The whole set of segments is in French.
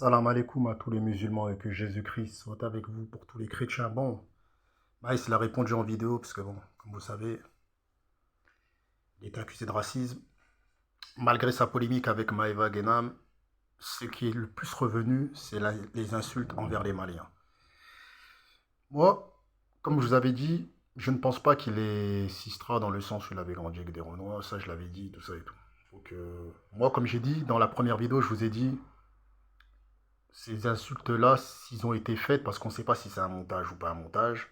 Salam alaikum à tous les musulmans et que Jésus-Christ soit avec vous pour tous les chrétiens. Bon, Maïs il a répondu en vidéo parce que bon, comme vous savez, il est accusé de racisme. Malgré sa polémique avec Maïva Genam, ce qui est le plus revenu, c'est les insultes envers les Maliens. Moi, comme je vous avais dit, je ne pense pas qu'il est Sistra dans le sens où il avait grandi avec des Renois, ça je l'avais dit, tout ça et tout. Donc, moi, comme j'ai dit dans la première vidéo, je vous ai dit, ces insultes-là, s'ils ont été faites, parce qu'on ne sait pas si c'est un montage ou pas un montage,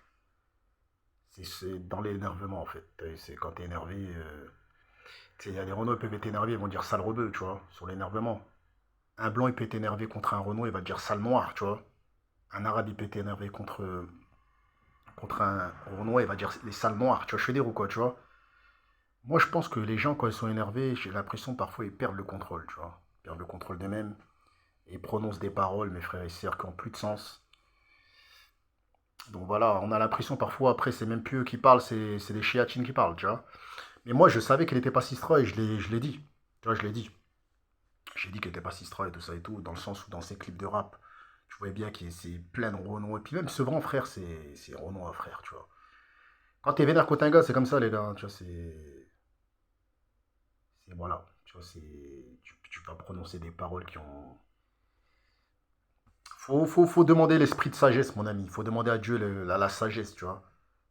c'est dans l'énervement en fait. C'est quand t'es énervé. Il y a des Renault ils peuvent être énervés, ils vont dire sale rebeu, tu vois, sur l'énervement. Un blanc il peut être énervé contre un Renault, il va dire sale noir, tu vois. Un arabe il peut être énervé contre un Renault, il va dire les sales noirs, tu vois, je veux dire ou quoi, tu vois. Moi je pense que les gens quand ils sont énervés, j'ai l'impression parfois ils perdent le contrôle, tu vois. Ils perdent le contrôle d'eux-mêmes et ils prononcent des paroles, mes frères et sœurs, qui n'ont plus de sens. Donc voilà, on a l'impression parfois, après, c'est même plus eux qui parlent, c'est des chiatines qui parlent, tu vois. Mais moi, je savais qu'elle n'était pas Sistra et je l'ai dit. Tu vois, je l'ai dit. J'ai dit qu'elle n'était pas Sistra et tout ça et tout, dans le sens où dans ses clips de rap, tu voyais bien que c'est plein de Renault. Et puis même ce grand frère, c'est Renault un frère, tu vois. Quand t'es vénère contre un gars, c'est comme ça, les gars, hein, tu vois, voilà. Tu vois, tu vas prononcer des paroles qui ont. Faut demander l'esprit de sagesse, mon ami. Il faut demander à Dieu la sagesse, tu vois.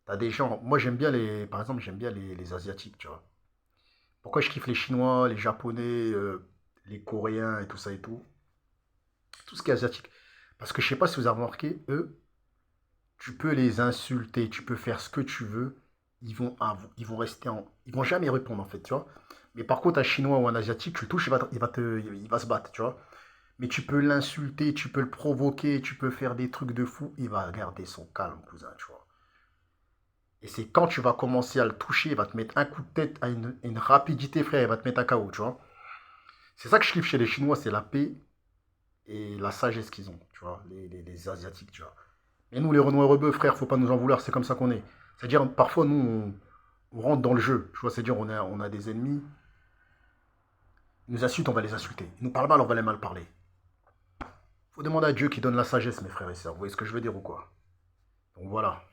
T'as des gens. Moi, j'aime bien par exemple, j'aime bien les Asiatiques, tu vois. Pourquoi je kiffe les Chinois, les Japonais, les Coréens et tout ça et tout. Tout ce qui est asiatique. Parce que je sais pas si vous avez remarqué, eux, tu peux les insulter, tu peux faire ce que tu veux. Ils vont rester en. Ils vont jamais répondre, en fait, tu vois. Mais par contre, un Chinois ou un Asiatique, tu le touches, il va se battre, tu vois. Mais tu peux l'insulter, tu peux le provoquer, tu peux faire des trucs de fou. Il va garder son calme, cousin, tu vois. Et c'est quand tu vas commencer à le toucher, il va te mettre un coup de tête à une rapidité, frère, il va te mettre à KO, tu vois. C'est ça que je kiffe chez les Chinois, c'est la paix et la sagesse qu'ils ont, tu vois, les Asiatiques, tu vois. Et nous, les Renois et Rebeux, frère, faut pas nous en vouloir, c'est comme ça qu'on est. C'est-à-dire, parfois, nous, on rentre dans le jeu, tu vois, c'est-à-dire, on a des ennemis, ils nous insultent, on va les insulter. Ils nous parlent mal, on va les mal parler. Faut demander à Dieu qui donne la sagesse, mes frères et sœurs. Vous voyez ce que je veux dire ou quoi? Donc voilà.